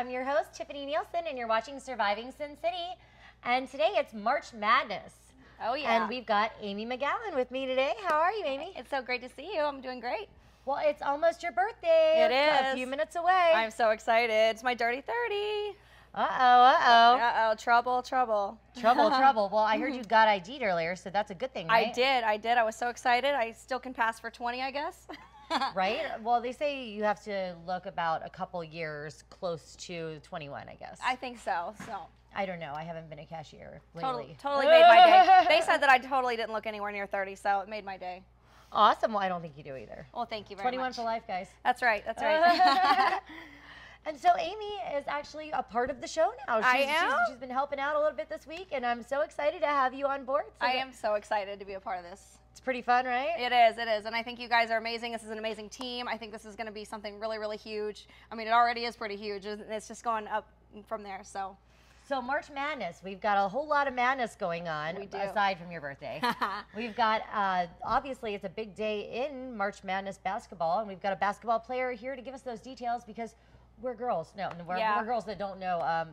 I'm your host, Tiffani Neilson, and you're watching Surviving Sin City. And today it's March Madness. Oh, yeah. And we've got Amy McFadden with me today. How are you, Amy? It's so great to see you. I'm doing great. Well, it's almost your birthday. It is. A few minutes away. I'm so excited. It's my dirty 30. Uh-oh. Uh-oh. Trouble, trouble. Trouble. Well, I heard you got ID'd earlier, so that's a good thing, right? I did. I was so excited. I still can pass for 20, I guess. Right? Well, they say you have to look about a couple years close to 21, I guess. I think so. I don't know. I haven't been a cashier lately. Totally made my day. They said that I totally didn't look anywhere near 30, so it made my day. Awesome. Well, I don't think you do either. Well, thank you very 21 much. 21 for life, guys. That's right. That's right. And so Amy is actually a part of the show now. She's been helping out a little bit this week, and I'm so excited to have you on board. I am so excited to be a part of this. It's pretty fun, right? It is. And I think you guys are amazing. This is an amazing team. I think this is going to be something really, really huge. I mean, it already is pretty huge. It's just going up from there, so. So March Madness, we've got a whole lot of madness going on, aside from your birthday. We've got, obviously, it's a big day in March Madness basketball, and we've got a basketball player here to give us those details because we're girls. We're girls that don't know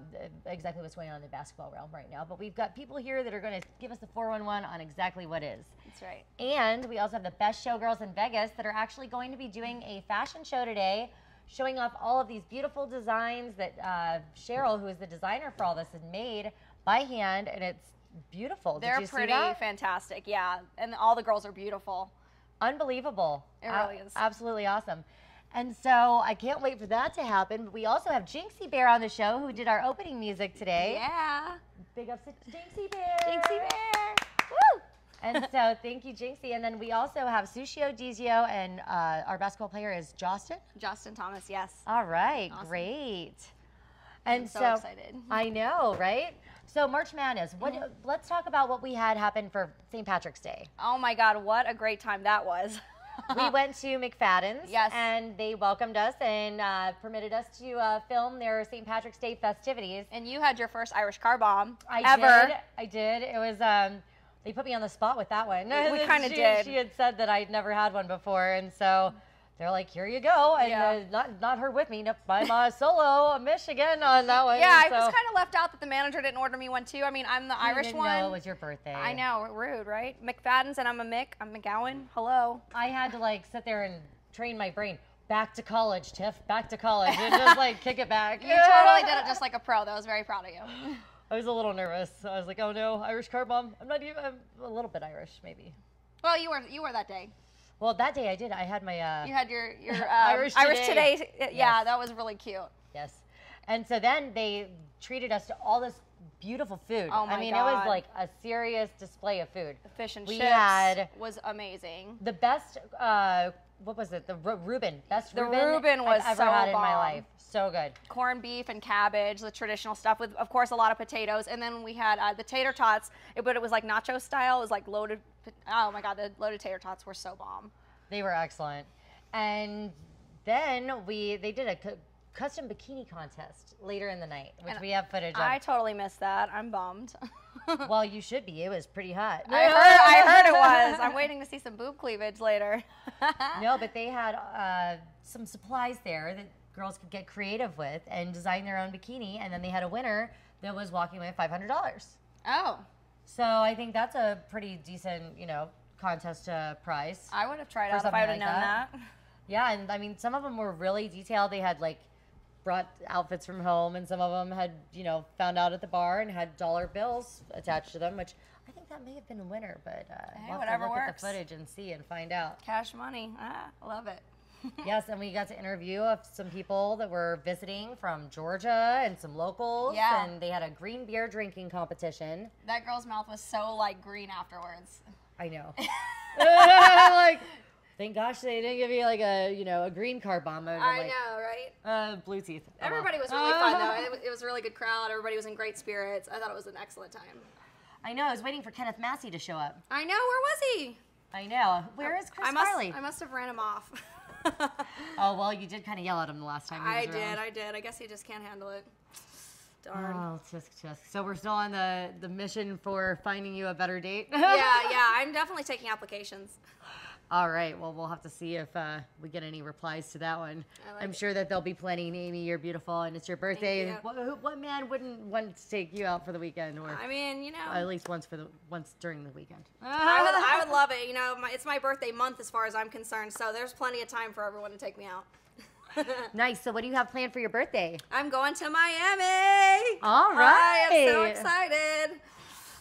exactly what's going on in the basketball realm right now, but we've got people here that are going to give us the 411 on exactly what is. That's right. And we also have the best showgirls in Vegas that are actually going to be doing a fashion show today, showing off all of these beautiful designs that Cheryl, who is the designer for all this, had made by hand, and it's beautiful. They're pretty fantastic, yeah. And all the girls are beautiful. Unbelievable. It really is. Absolutely awesome. And so I can't wait for that to happen. But we also have Jinxie Bear on the show, who did our opening music today. Yeah. Big ups to Jinxie Bear. Jinxie Bear. Woo! And so thank you, Jinxie. And then we also have Sushio, Deezz-o, and our basketball player is Justin. Justin Thomas, yes. All right, awesome. Great. And I'm so excited. I know, right? So March Madness, let's talk about what we had happen for St. Patrick's Day. Oh my God, what a great time that was. We went to McFadden's, yes, and they welcomed us and permitted us to film their St. Patrick's Day festivities. And you had your first Irish car bomb I did. It was, they put me on the spot with that one. We kind of did. She had said that I'd never had one before, and so they're like, here you go. And not her with me. Nope, I'm solo, Michigan on that one. Yeah, I was kind of left out that the manager didn't order me one too. I mean, I'm the Irish one. I didn't know it was your birthday. I know, rude, right? McFadden's and I'm a Mick. I'm McGowan. Hello. I had to sit there and train my brain. Back to college, Tiff. Back to college. And just kick it back. You totally did it just like a pro, though. I was very proud of you. I was a little nervous. I was like, oh no, Irish car bomb. I'm a little bit Irish, maybe. Well, you were that day. Well, that day I did. I had my... you had your Irish Today. Yeah, yes. That was really cute. Yes. And so then they treated us to all this beautiful food. Oh my God. It was like a serious display of food. The fish and chips was amazing. The best, what was it? The Reuben. Best the Reuben was I've ever had in my life. So good. Corned beef and cabbage, the traditional stuff with, of course, a lot of potatoes. And then we had the tater tots, but it was like nacho style. It was like loaded. Oh my God, the loaded tater tots were so bomb. They were excellent. And then they did a custom bikini contest later in the night, which we have footage of. I totally missed that. I'm bummed. Well, you should be. It was pretty hot. I heard it was. I'm waiting to see some boob cleavage later. No, but they had some supplies there that girls could get creative with and design their own bikini, and then they had a winner that was walking away with $500. Oh. So I think that's a pretty decent, contest prize. I would have tried out if I would have known that. Yeah, and I mean, some of them were really detailed. They had brought outfits from home, and some of them had, found out at the bar and had dollar bills attached to them, which I think that may have been a winner, but we'll have to look at the footage and see and find out. Cash money. I love it. Yes, and we got to interview some people that were visiting from Georgia and some locals. Yeah. And they had a green beer drinking competition. That girl's mouth was so green afterwards. I know. Thank gosh they didn't give me a green car bomb. I know, right? Blue teeth. Everybody was really fun though. It was a really good crowd. Everybody was in great spirits. I thought it was an excellent time. I know. I was waiting for Kenneth Massey to show up. I know. Where was he? I know. Where is Chris Farley? I must have ran him off. Oh, well, you did kind of yell at him the last time he was around. I did. I guess he just can't handle it. Darn. Oh, just. So we're still on the mission for finding you a better date? Yeah, I'm definitely taking applications. All right. Well, we'll have to see if we get any replies to that one. I'm sure that there'll be plenty. Amy, you're beautiful, and it's your birthday. What man wouldn't want to take you out for the weekend? Or I mean, you know, at least once during the weekend. I would love it. You know, it's my birthday month as far as I'm concerned, so there's plenty of time for everyone to take me out. Nice. So what do you have planned for your birthday? I'm going to Miami. All right. I am so excited.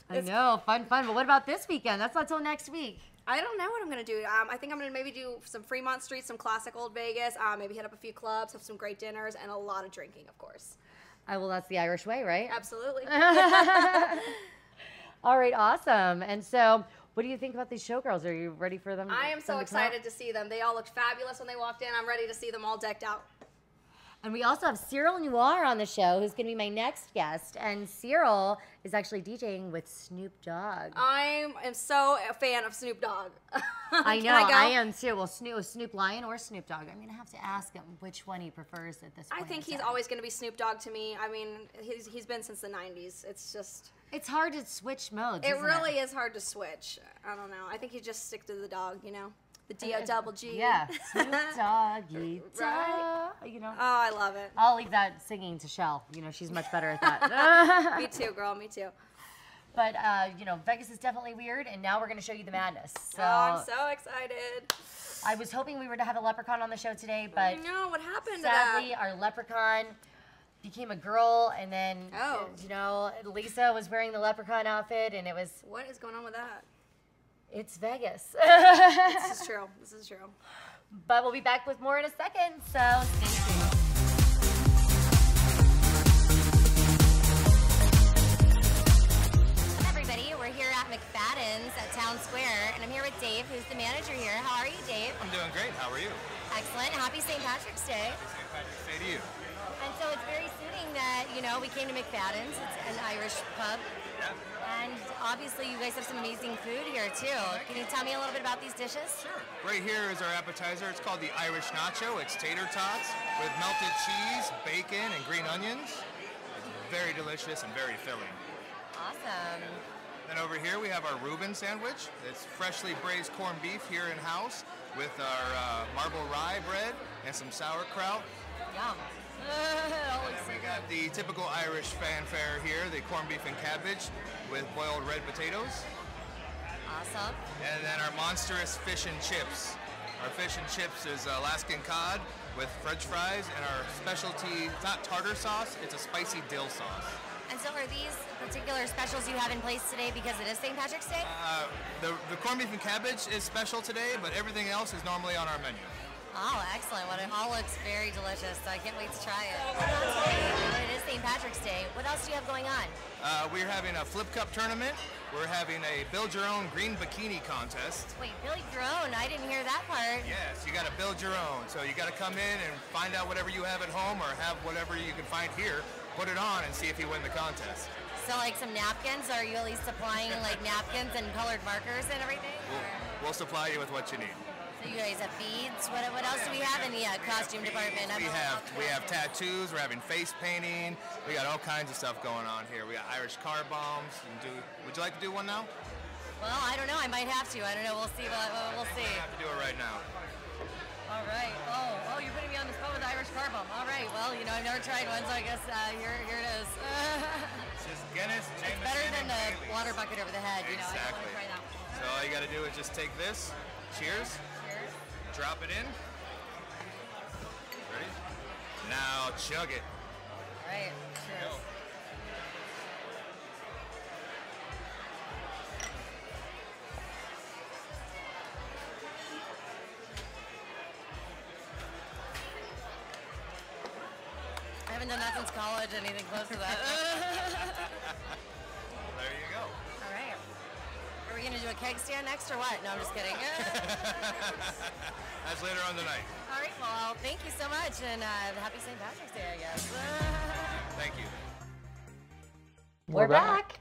I know. Fun. But what about this weekend? That's not till next week. I don't know what I'm going to do. I think I'm going to maybe do some Fremont Street, some classic old Vegas, maybe hit up a few clubs, have some great dinners, and a lot of drinking, of course. Well, that's the Irish way, right? Absolutely. All right, awesome. And so what do you think about these showgirls? Are you ready for them? I am so excited to see them. They all looked fabulous when they walked in. I'm ready to see them all decked out. And we also have Cyril Noir on the show, who's going to be my next guest. And Cyril is actually DJing with Snoop Dogg. I am so a fan of Snoop Dogg. I know, I am too. Well, Snoop Lion or Snoop Dogg? I'm going to have to ask him which one he prefers at this point. I think he's always going to be Snoop Dogg to me. I mean, he's been since the 90s. It's just... It's hard to switch modes, It really is hard to switch. I don't know. I think you just stick to the dog, you know? The D-O-double-G. Yeah, Snoop Doggy Dogg. Right. You know. Oh, I love it. I'll leave that singing to Shell. You know, she's much better at that. Me too, girl. Me too. But, you know, Vegas is definitely weird, and now we're going to show you the madness. So, I'm so excited. I was hoping we were to have a leprechaun on the show today, but... I know. What happened sadly, to that? our leprechaun became a girl, and then, you know, Lisa was wearing the leprechaun outfit, and it was... What is going on with that? It's Vegas. This is true. This is true. But we'll be back with more in a second, so stay tuned. Hi, everybody. We're here at McFadden's at Town Square, and I'm here with Dave, who's the manager here. How are you, Dave? I'm doing great. How are you? Excellent. Happy St. Patrick's Day. Happy St. Patrick's Day to you. And so it's very suiting that, you know, we came to McFadden's. It's an Irish pub. Yeah. And obviously you guys have some amazing food here too. Can you tell me a little bit about these dishes? Sure. Right here is our appetizer. It's called the Irish Nacho. It's tater tots with melted cheese, bacon, and green onions. It's very delicious and very filling. Awesome. Then over here we have our Reuben sandwich. It's freshly braised corned beef here in-house with our marble rye bread and some sauerkraut. Yum. And we got the typical Irish fanfare here, the corned beef and cabbage with boiled red potatoes. Awesome. And then our monstrous fish and chips. Our fish and chips is Alaskan cod with French fries, and our specialty, it's not tartar sauce, it's a spicy dill sauce. And so are these particular specials you have in place today because it is St. Patrick's Day? The corned beef and cabbage is special today, but everything else is normally on our menu. Oh, excellent. Well, it all looks very delicious, so I can't wait to try it. Today, it is St. Patrick's Day. What else do you have going on? We're having a flip cup tournament. We're having a build your own green bikini contest. Wait, build your own? I didn't hear that part. Yes, you got to build your own. So you got to come in and find out whatever you have at home or have whatever you can find here, put it on and see if you win the contest. So like some napkins? Are you at least supplying like napkins and colored markers and everything? We'll supply you with what you need. So you guys have beads. What else do we have in the costume department? We have tattoos. We're having face painting. We got all kinds of stuff going on here. We got Irish car bombs. Would you like to do one now? Well, I don't know. I might have to. I don't know. We'll see. We'll see. I have to do it right now. All right. Oh, you're putting me on the spot with the Irish car bomb. All right. Well, you know, I've never tried one, so I guess here it is. It's just Guinness, Jameson, it's better than the water bucket over the head. You know, exactly. I don't want to try that one. So all you got to do is just take this. Cheers. Drop it in. Ready? Now chug it. All right. Cheers. Go. I haven't done that since college, anything close to that. There you go. All right. Are we going to do a keg stand next or what? No, I'm just kidding. That's later on tonight. All right, well, thank you so much, and happy St. Patrick's Day, I guess. Thank you. We're back.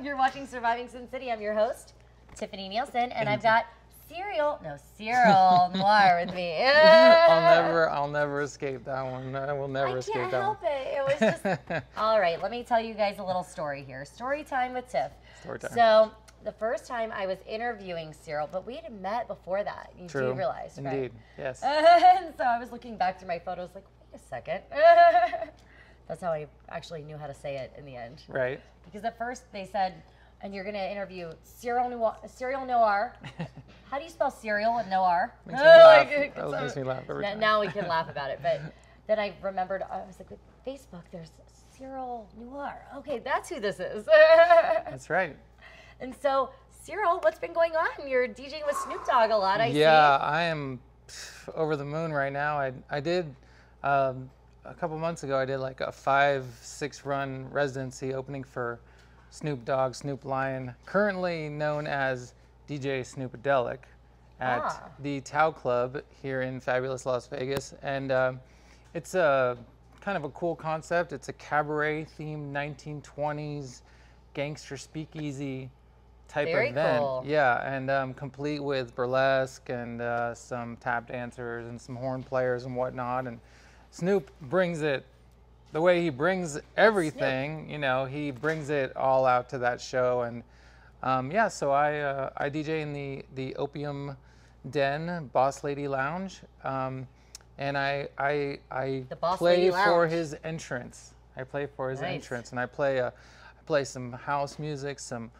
You're watching Surviving Sin City. I'm your host, Tiffani Neilson, and I've got Cyril Noir with me. On I'll never escape that one. I will never escape that one. I can't help it. It was just, all right, let me tell you guys a little story here. Story time with Tiff. Story time. So the first time I was interviewing Cyril, but we had met before that. You do realize, right? Indeed, yes. And so I was looking back through my photos like, wait a second. That's how I actually knew how to say it in the end. Right. Because at first they said, and you're going to interview Cyril Noir. How do you spell cereal with no R? Makes me laugh. That makes me laugh every time. Now we can laugh about it. But then I remembered, I was like, with Facebook, there's Cyril Noir. Okay, that's who this is. That's right. And so, Cyril, what's been going on? You're DJing with Snoop Dogg a lot, I see. Yeah, I am over the moon right now. I did, a couple months ago, I did like a 5-6 run residency opening for Snoop Dogg, Snoop Lion, currently known as DJ Snoopadelic at the Tao Club here in fabulous Las Vegas. And it's a kind of a cool concept. It's a cabaret themed 1920s gangster speakeasy type Very event. cool. Yeah, and complete with burlesque and some tap dancers and some horn players and whatnot. And Snoop brings it the way he brings everything. You know, he brings it all out to that show. And yeah, so I DJ in the Opium Den, Boss Lady Lounge, and I play for his entrance. I play for his entrance, and I play some house music, some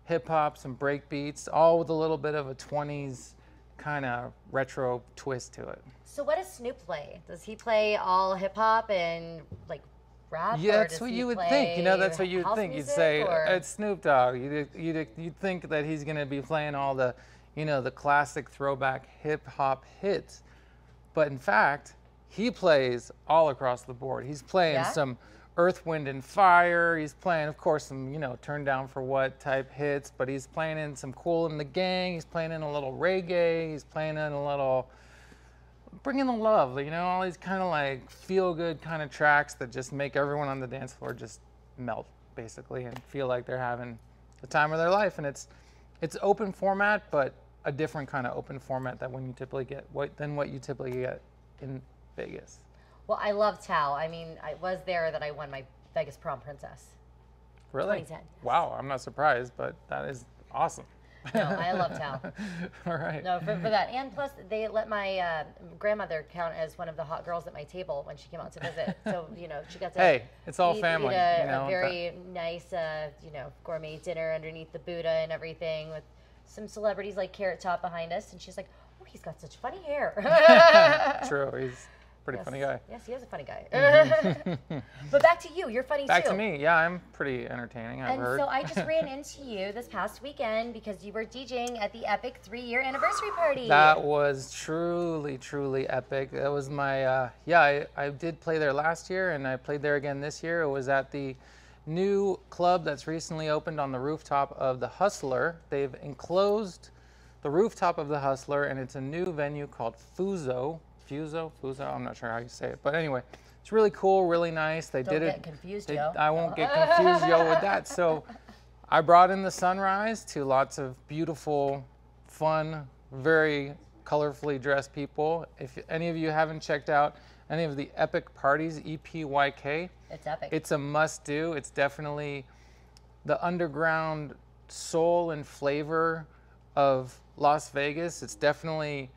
hip hop, some break beats, all with a little bit of a 20s kind of retro twist to it. So what does Snoop play? Does he play all hip hop and like rap? Yeah, that's what you would think. You know, that's what you would think. You'd say it's Snoop Dogg. You'd think that he's gonna be playing all the, you know, the classic throwback hip hop hits, but in fact, he plays all across the board. He's playing some Earth, Wind, and Fire. He's playing, of course, some, you know, Turn Down for What type hits, but he's playing in some Kool and the Gang. He's playing in a little reggae. He's playing in a little Bringing the Love, you know, all these kind of like feel-good kind of tracks that just make everyone on the dance floor just melt, basically, and feel like they're having the time of their life. And it's open format, but a different kind of open format than what you typically get in Vegas. Well, I love Tao. I mean, I was there that I won my Vegas Prom Princess. Really? 2010. Wow, I'm not surprised, but that is awesome. No, I love Tao. All right. No, for that. And plus, they let my grandmother count as one of the hot girls at my table when she came out to visit. So, you know, she got to it's all family. Eat a, you know, a very nice, you know, gourmet dinner underneath the Buddha and everything with some celebrities like Carrot Top behind us. And she's like, oh, he's got such funny hair. True. He's a pretty funny guy. Yes, he is a funny guy. But back to you. You're funny too. Back to me. Yeah, I'm pretty entertaining, I've heard. And so I just ran into you this past weekend because you were DJing at the epic 3-year anniversary party. That was truly, truly epic. That was my, I did play there last year and I played there again this year. It was at the new club that's recently opened on the rooftop of the Hustler. They've enclosed the rooftop of the Hustler, and it's a new venue called Fuzo, I'm not sure how you say it, but anyway, it's really cool, really nice. Don't get confused, Joe. I won't get confused, Joe, with that. So I brought in the sunrise to lots of beautiful, fun, very colorfully dressed people. If any of you haven't checked out any of the Epic Parties, EPYK, it's epic. It's a must-do. It's definitely the underground soul and flavor of Las Vegas. It's definitely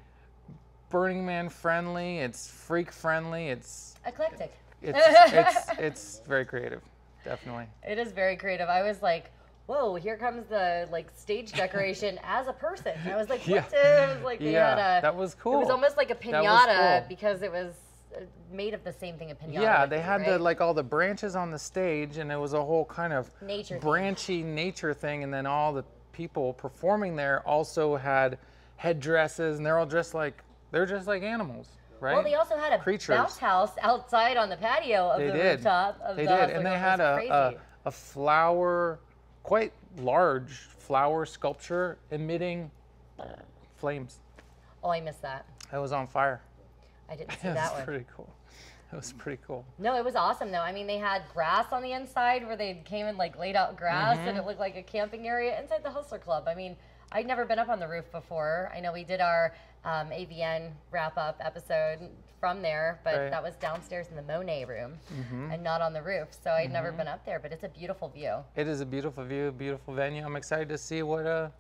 Burning Man friendly, it's freak friendly, it's eclectic. It's very creative, definitely. It is very creative. I was like, whoa, here comes the like stage decoration as a person. I was like, what? It was like they had a, that was cool. It was almost like a piñata because it was made of the same thing a piñata. Yeah, they had the like all the branches on the stage, and it was a whole kind of branchy nature thing, and then all the people performing there also had headdresses, and they're all dressed like animals, right? Well, they also had a bounce house outside on the patio of the rooftop of the Hustler. And they had a flower, quite large flower sculpture emitting flames. Oh, I missed that. It was on fire. I didn't see that one. It was pretty cool. It was pretty cool. No, it was awesome though. I mean, they had grass on the inside where they came and like laid out grass, and it looked like a camping area inside the Hustler Club. I mean, I'd never been up on the roof before. I know we did our AVN wrap-up episode from there, but that was downstairs in the Monet room and not on the roof. So I'd never been up there, but it's a beautiful view. It is a beautiful view, beautiful venue. I'm excited to see what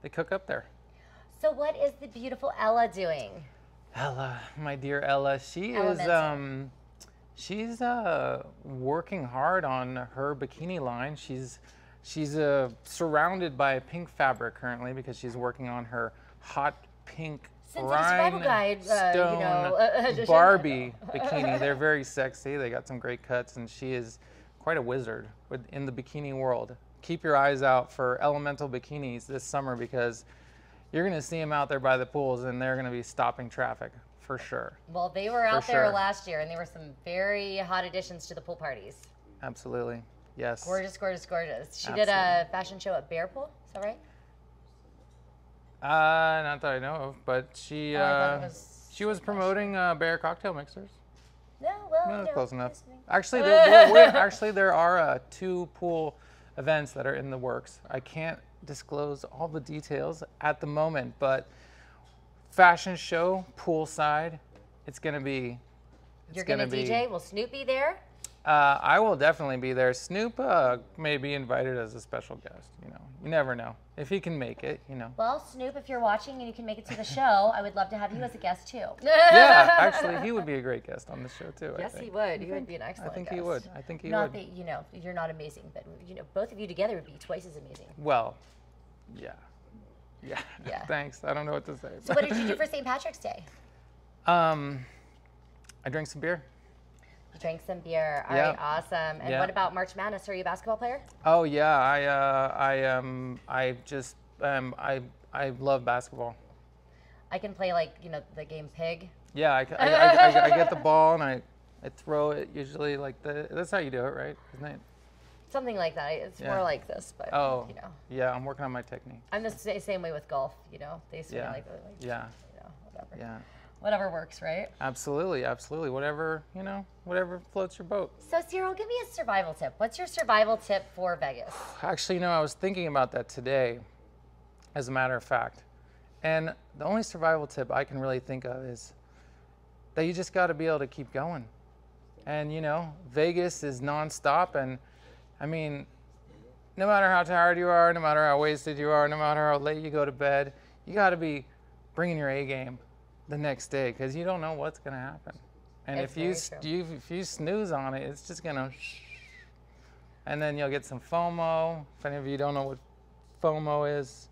they cook up there. So what is the beautiful Ella doing? Ella, my dear Ella, she's working hard on her bikini line. She's surrounded by pink fabric currently because she's working on her hot pink rhinestone Barbie bikini. They're very sexy. They got some great cuts, and she is quite a wizard in the bikini world. Keep your eyes out for elemental bikinis this summer because you're going to see them out there by the pools, and they're going to be stopping traffic for sure. Well, they were out there last year, and they were some very hot additions to the pool parties. Absolutely. Yes. Gorgeous, gorgeous, gorgeous. She did a fashion show at Bear Pool. Is that right? Not that I know of, but she was promoting Bear cocktail mixers. No, well, close enough. Actually, there are 2 pool events that are in the works. I can't disclose all the details at the moment, but fashion show poolside, it's gonna be. You're gonna DJ? Will Snoop be there? I will definitely be there. Snoop may be invited as a special guest. You never know if he can make it. Well, Snoop, if you're watching and you can make it to the show, I would love to have you as a guest too. Yeah, actually, he would be a great guest on the show too. Yes, he would. He would be an excellent guest. I think he would. I think he would. Not that you're not amazing, but both of you together would be twice as amazing. Well, yeah. Thanks. I don't know what to say. So, what did you do for St. Patrick's Day? I drank some beer. You drank some beer. All right, awesome. And what about March Madness? Are you a basketball player? Oh yeah, I love basketball. I can play the game Pig. Yeah, I get the ball and I throw it usually that's how you do it, right? Isn't it? Something like that. It's more like this, but Yeah, I'm working on my technique. I'm the same way with golf. They swing whatever. Yeah. Whatever works, right? Absolutely. Whatever floats your boat. So, Cyril, give me a survival tip. What's your survival tip for Vegas? Actually, I was thinking about that today, as a matter of fact. And the only survival tip I can really think of is that you just got to be able to keep going. And, Vegas is nonstop. And, I mean, no matter how tired you are, no matter how wasted you are, no matter how late you go to bed, you got to be bringing your A game the next day because you don't know what's going to happen. And if you snooze on it, it's just going to and then you'll get some FOMO. If any of you don't know what FOMO is.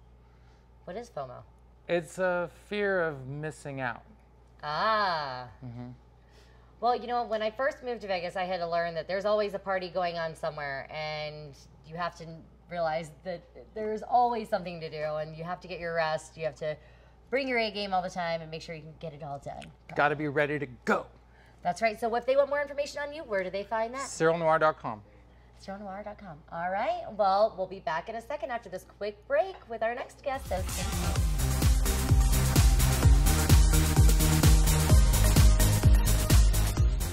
What is FOMO? It's a fear of missing out. Ah. Well, when I first moved to Vegas, I had to learn that there's always a party going on somewhere, and you have to realize that there's always something to do, and you have to get your rest. You have to bring your A game all the time and make sure you can get it all done. Got to be ready to go. That's right. So if they want more information on you, where do they find that? CyrilNoir.com. CyrilNoir.com. All right. Well, we'll be back in a second after this quick break with our next guest. So stay tuned.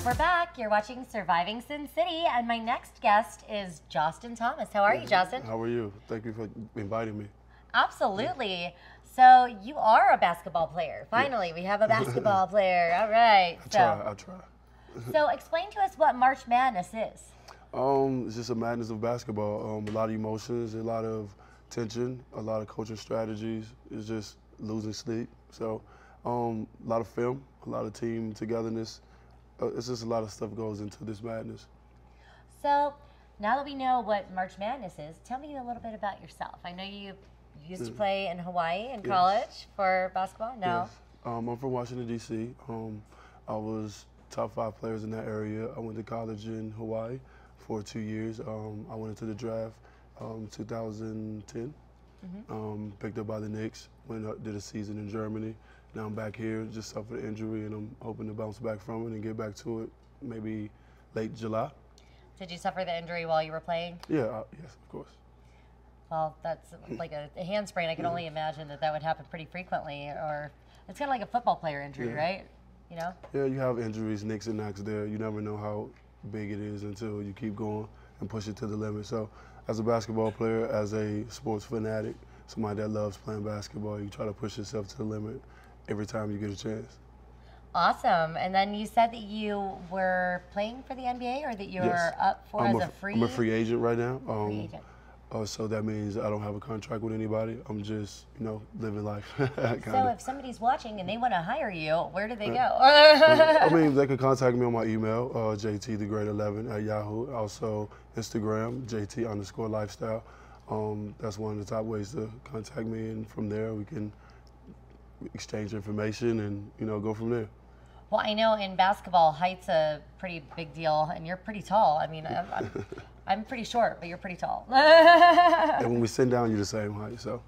We're back. You're watching Surviving Sin City, and my next guest is Justin Thomas. How are you, Justin? How are you? Thank you for inviting me. Absolutely. So you are a basketball player. Finally, we have a basketball player. All right. I'll try. So explain to us what March Madness is. It's just a madness of basketball. A lot of emotions, a lot of tension, a lot of coaching strategies. It's just losing sleep. So a lot of film, a lot of team togetherness. It's just a lot of stuff goes into this madness. So now that we know what March Madness is, tell me a little bit about yourself. I know you used to play in Hawaii in college for basketball. No. Yes. I'm from Washington, D.C. I was top 5 players in that area. I went to college in Hawaii for 2 years. I went into the draft 2010. Picked up by the Knicks. Did a season in Germany. Now I'm back here, just suffered an injury, and I'm hoping to bounce back from it and get back to it maybe late July. Did you suffer the injury while you were playing? Yeah, yes, of course. Well, that's like a hand sprain. I can only imagine that would happen pretty frequently, or it's kind of like a football player injury, right? Yeah, you have injuries, nicks and knacks there. You never know how big it is until you keep going and push it to the limit. So as a basketball player, as a sports fanatic, somebody that loves playing basketball, you try to push yourself to the limit every time you get a chance. Awesome. And then you said that you were playing for the NBA, or that you were up for as a free? I'm a free agent right now. Free agent. So that means I don't have a contract with anybody. I'm just, living life. So if somebody's watching and they want to hire you, where do they go? I mean, they can contact me on my email, jtthegrade11@yahoo. Also Instagram, jt_lifestyle. That's one of the top ways to contact me, and from there we can exchange information and go from there. Well, I know in basketball, height's a pretty big deal, and you're pretty tall. I mean, I'm pretty short, but you're pretty tall. And when we sit down, you're the same height, so.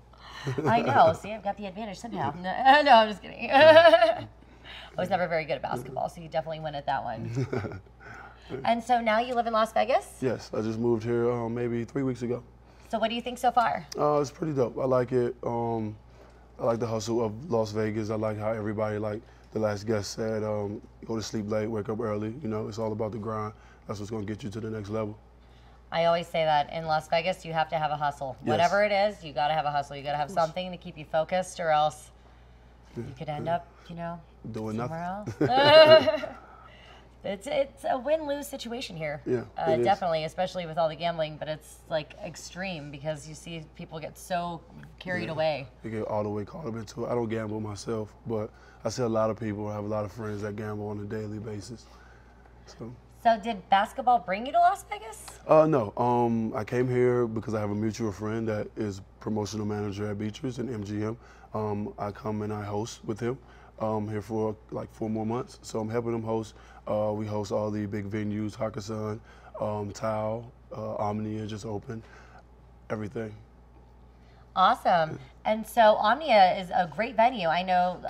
I know. See, I've got the advantage somehow. No, I'm just kidding. I was never very good at basketball, so you definitely win at that one. And so now you live in Las Vegas? Yes, I just moved here maybe 3 weeks ago. So what do you think so far? It's pretty dope. I like it. I like the hustle of Las Vegas. I like how everybody, like the last guest said, go to sleep late, wake up early. It's all about the grind. That's what's going to get you to the next level. I always say that in Las Vegas, you have to have a hustle. Yes. Whatever it is, you got to have a hustle. You got to have something to keep you focused, or else you could end up, doing somewhere nothing. Else. It's a win-lose situation here. Yeah, definitely, especially with all the gambling, but it's like extreme because you see people get so carried away. They get all the way caught up into it. I don't gamble myself, but I see a lot of people. I have a lot of friends that gamble on a daily basis. So did basketball bring you to Las Vegas? No. I came here because I have a mutual friend that is promotional manager at Beatrice and MGM. I come and I host with him here for like 4 more months. So I'm helping him host. We host all the big venues, Hakkasan, Tao, Omnia just opened, everything. Awesome. And so Omnia is a great venue. I know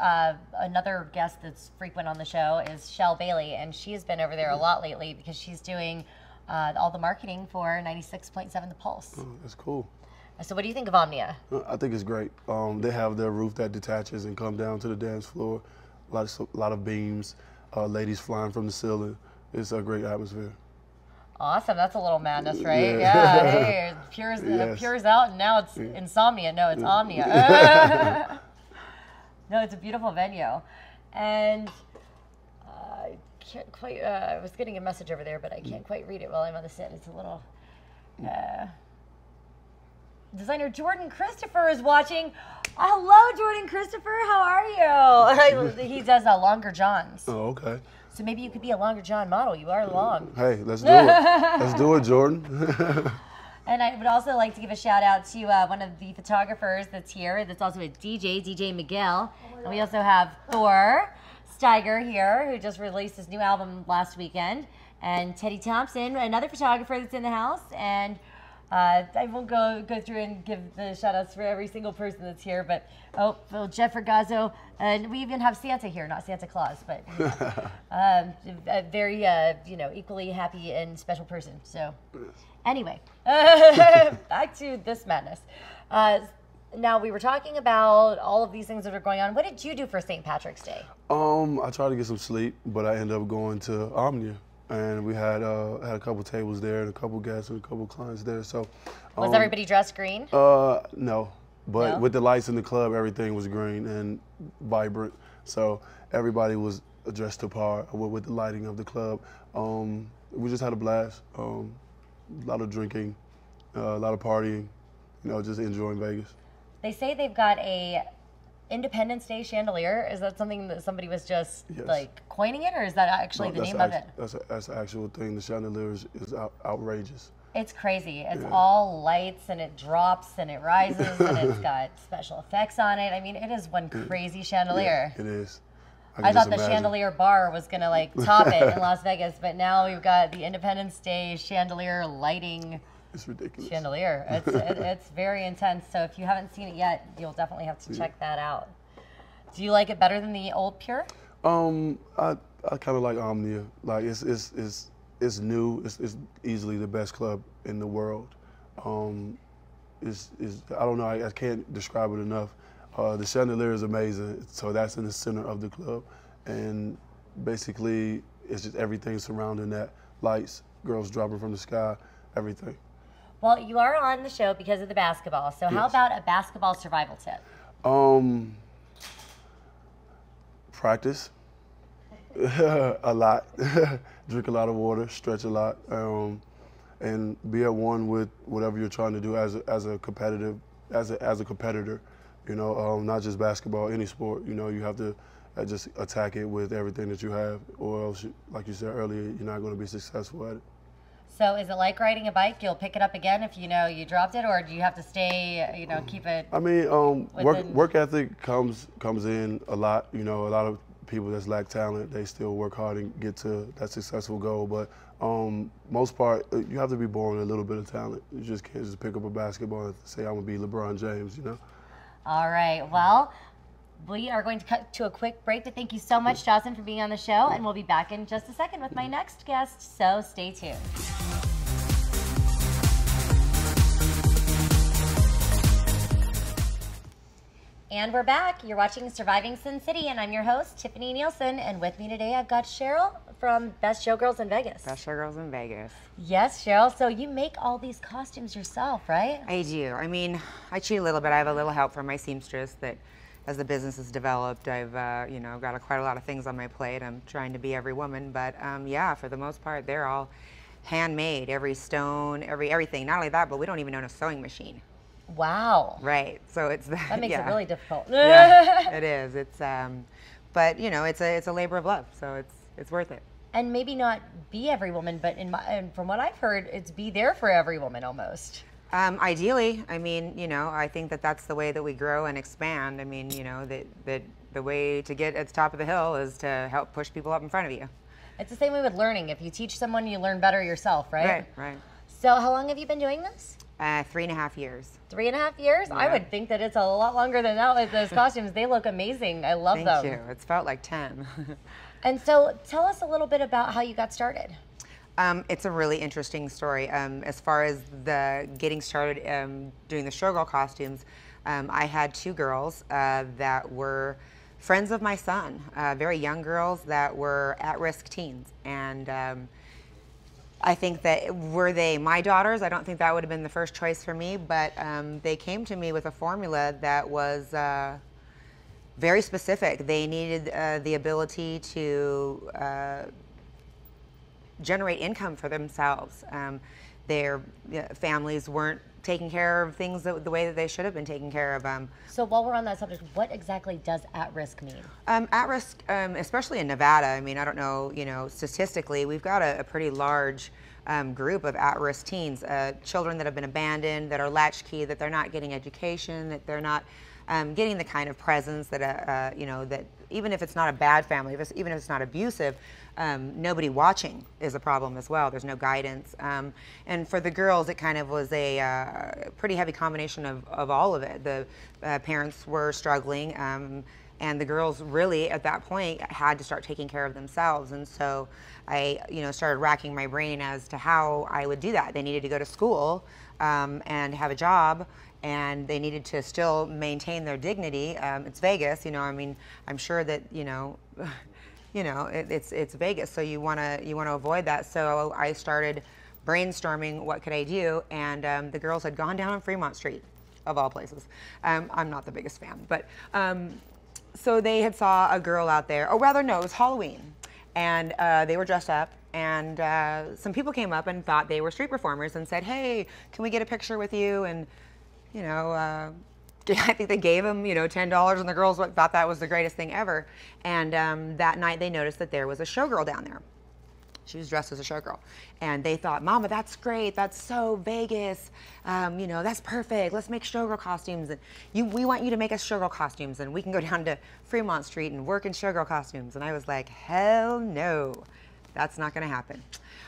another guest that's frequent on the show is Shell Bailey, and she's been over there a lot lately because she's doing all the marketing for 96.7 The Pulse. Oh, that's cool. So what do you think of Omnia? I think it's great. They have their roof that detaches and come down to the dance floor. A lot of beams, ladies flying from the ceiling. It's a great atmosphere. Awesome. That's a little madness, right? Yeah. Hey, Pure's out, and now it's Insomnia. No, it's Omnia. No, it's a beautiful venue. And I can't quite, I was getting a message over there, but I can't quite read it while I'm on the set. It's a little, designer Jordan Christopher is watching. Hello, Jordan Christopher. How are you? He does longer johns. Oh, okay. So maybe you could be a longer john model. You are long. Hey, let's do it. Let's do it, Jordan. And I would also like to give a shout out to one of the photographers that's here. That's also a DJ Miguel. And we also have Thor Steiger here, who just released his new album last weekend. And Teddy Thompson, another photographer that's in the house. And I won't go through and give the shout outs for every single person that's here, but Jeff Regazzo, and we even have Santa here, not Santa Claus, but a very equally happy and special person. So anyway, back to this madness. Now we were talking about all of these things that are going on. What did you do for St. Patrick's Day? I tried to get some sleep, but I ended up going to Omnia. And we had a couple tables there and a couple guests and a couple clients there. So was everybody dressed green? No, but with the lights in the club, everything was green and vibrant. So everybody was dressed to par with the lighting of the club. We just had a blast. A lot of drinking, a lot of partying. Just enjoying Vegas. They say they've got a Independence Day chandelier. Is that something that somebody was just like coining it, or is that actually the name of it? That's the actual thing. The chandelier is outrageous. It's crazy. It's all lights, and it drops, and it rises, and it's got special effects on it. I mean, it is one crazy chandelier. Yeah, it is. I thought the chandelier bar was gonna like top it in Las Vegas, but now we've got the Independence Day chandelier lighting. It's ridiculous. Chandelier. It's very intense. So if you haven't seen it yet, you'll definitely have to check that out. Do you like it better than the old Pure? I kind of like Omnia. Like it's new. It's easily the best club in the world. I don't know. I can't describe it enough. The chandelier is amazing. So that's in the center of the club, and basically it's just everything surrounding that. Lights, girls dropping from the sky, everything. Well, you are on the show because of the basketball. So how about a basketball survival tip? Practice. A lot. Drink a lot of water, stretch a lot, and be at one with whatever you're trying to do as a competitor. You know, not just basketball, any sport. You know, you have to just attack it with everything that you have, or else, like you said earlier, you're not going to be successful at it. So is it like riding a bike? You'll pick it up again if you know you dropped it, or do you have to stay, you know, keep it? I mean, work ethic comes in a lot. You know, a lot of people that lack talent, they still work hard and get to that successful goal. But most part, you have to be born with a little bit of talent. You just can't just pick up a basketball and say, I'm going to be LeBron James, you know? All right. Well, we are going to cut to a quick break, but thank you so much, Jocelyn, for being on the show, and we'll be back in just a second with my next guest, so stay tuned. And we're back. You're watching Surviving Sin City, and I'm your host, Tiffani Neilson, and with me today I've got Cheryl from Best Showgirls in Vegas. Best Showgirls in Vegas. Yes, Cheryl. So you make all these costumes yourself, right? I do. I mean, I cheat a little bit. I have a little help from my seamstress that, as the business has developed, I've you know, got quite a lot of things on my plate. I'm trying to be every woman, but yeah, for the most part, they're all handmade. Every stone, everything. Not only that, but we don't even own a sewing machine. Wow. Right. So it's that makes it really difficult. Yeah, it is. It's but you know, it's a labor of love, so it's worth it. And maybe not be every woman, but and from what I've heard, it's be there for every woman almost. Ideally, I mean, you know, I think that's the way that we grow and expand. I mean, you know, that the way to get at the top of the hill is to help push people up in front of you. It's the same way with learning. If you teach someone, you learn better yourself, right? Right, right. So how long have you been doing this? 3.5 years. 3.5 years? Yeah. I would think that it's a lot longer than that with those costumes. They look amazing. I love them. Thank you. It's felt like 10. And so tell us a little bit about how you got started. It's a really interesting story. As far as the getting started doing the showgirl costumes, I had 2 girls that were friends of my son, very young girls that were at-risk teens. And I think that were they my daughters, I don't think that would have been the first choice for me, but they came to me with a formula that was very specific. They needed the ability to generate income for themselves. Their families weren't taking care of things the way that they should have been taken care of. So while we're on that subject, what exactly does at-risk mean? At-risk, especially in Nevada, I mean, I don't know, you know, statistically, we've got a pretty large group of at-risk teens, children that have been abandoned, that are latchkey, that they're not getting education, that they're not getting the kind of presence that, you know, that even if it's not a bad family, even if it's not abusive, nobody watching is a problem as well. There's no guidance. And for the girls, it kind of was a pretty heavy combination of all of it. The parents were struggling, and the girls really, at that point, had to start taking care of themselves. And so I, you know, started racking my brain as to how I would do that. They needed to go to school and have a job, and they needed to still maintain their dignity. It's Vegas, you know. I mean, I'm sure that, you know, it's Vegas, so you want to avoid that. So I started brainstorming what could I do, and the girls had gone down on Fremont Street, of all places. I'm not the biggest fan, but so they had saw a girl out there. Oh, rather no, it was Halloween, and they were dressed up. And some people came up and thought they were street performers and said, "Hey, can we get a picture with you?" And you know, I think they gave them, you know, $10, and the girls thought that was the greatest thing ever. And that night they noticed that there was a showgirl down there. She was dressed as a showgirl. And they thought, "Mama, that's great. That's so Vegas. You know, that's perfect. Let's make showgirl costumes. And we want you to make us showgirl costumes, and we can go down to Fremont Street and work in showgirl costumes." And I was like, hell no. That's not going to happen.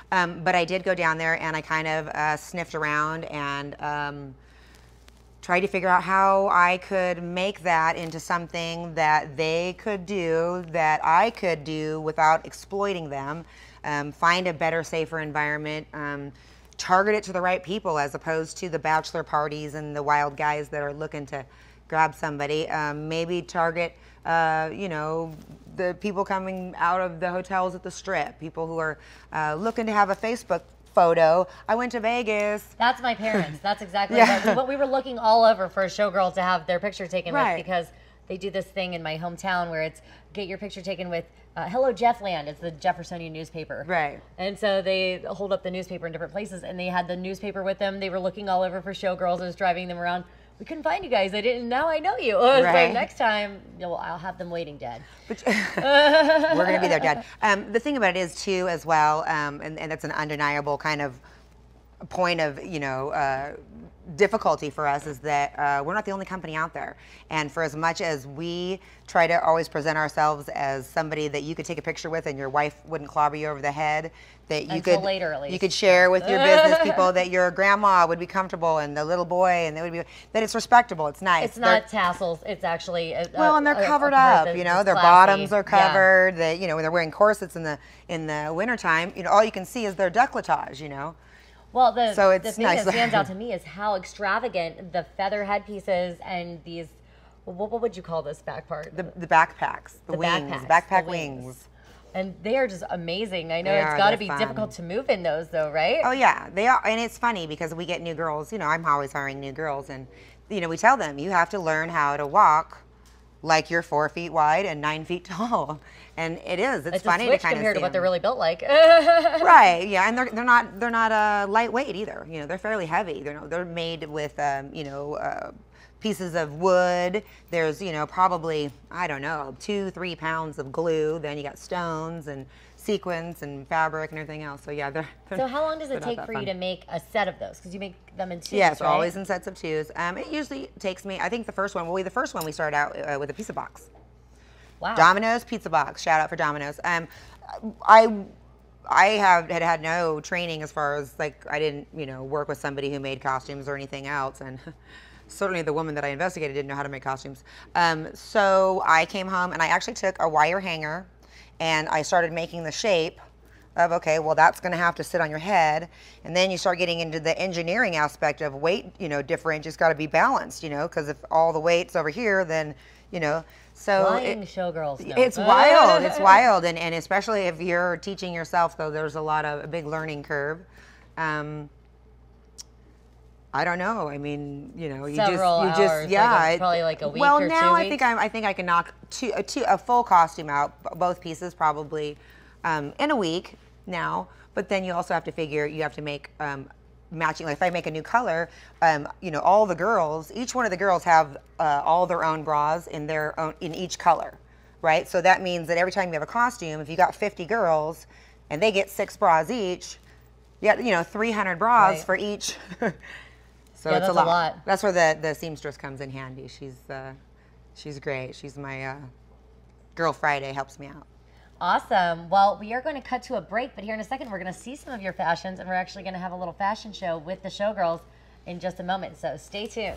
But I did go down there, and I kind of sniffed around and tried to figure out how I could make that into something that they could do, that I could do without exploiting them, find a better, safer environment, target it to the right people as opposed to the bachelor parties and the wild guys that are looking to grab somebody. Maybe target, you know, the people coming out of the hotels at the Strip, people who are looking to have a Facebook photo. I went to Vegas. That's my parents. That's exactly what we were looking all over for a showgirl to have their picture taken with, because they do this thing in my hometown where it's get your picture taken with Hello Jeffland, it's the Jeffersonian newspaper. Right. And so they hold up the newspaper in different places, and they had the newspaper with them. They were looking all over for showgirls. I was driving them around. We couldn't find you guys. I didn't. Now I know you. I was like, next time, I'll have them waiting, Dad. But, we're going to be there, Dad. The thing about it is, too, as well, and that's an undeniable kind of point of, difficulty for us is that we're not the only company out there. And for as much as we try to always present ourselves as somebody that you could take a picture with and your wife wouldn't clobber you over the head, that you could share with your business people, that your grandma would be comfortable and the little boy, and that it's respectable, it's nice. It's not tassels, it's actually well, and they're covered up, their classy. Bottoms are covered, when they're wearing corsets in the wintertime, all you can see is their décolletage, Well, the thing nice. that stands out to me is how extravagant the feather headpieces and these, what would you call this back part? The backpacks, the wings, backpack wings. And they are just amazing. I know it's got to be difficult to move in those though, right? Oh yeah, they are. And it's funny because we get new girls, I'm always hiring new girls, and we tell them, you have to learn how to walk like you're 4 feet wide and 9 feet tall. And it's funny to kind of compared to what they're really built like. Right, yeah, and they're not lightweight either. They're fairly heavy. They're made with pieces of wood. There's probably, I don't know, 2-3 pounds of glue. Then you got stones and sequins and fabric and everything else. So yeah, So how long does it take for you to make a set of those? Because you make them in twos, yes, right? always in sets of twos. It usually takes me, I think the first one we started out with a pizza box. Wow. Domino's pizza box. Shout out for Domino's. I had no training as far as I didn't work with somebody who made costumes or anything else, and certainly the woman that I investigated didn't know how to make costumes. So I came home and I actually took a wire hanger and I started making the shape of, okay, well that's going to have to sit on your head, and then you start getting into the engineering aspect of weight, difference. It's got to be balanced, because if all the weight's over here, then so flying showgirls. No. It's wild. It's wild, and especially if you're teaching yourself, though, there's a big learning curve. I don't know. I mean, Several hours, yeah, probably like a week well, or 2 now weeks. I think I can knock a full costume out, both pieces probably in a week now. But then you also have to figure you have to make matching. Like if I make a new color, all the girls, each one of the girls have all their own bras in each color, right? So that means that every time you have a costume, if you got 50 girls and they get 6 bras each, you got 300 bras for each. So yeah, it's that's a lot. That's where the seamstress comes in handy. She's great. She's my Girl Friday, helps me out. Awesome. Well, we are going to cut to a break, but here in a second, we're going to see some of your fashions, and we're actually going to have a little fashion show with the showgirls in just a moment. So stay tuned.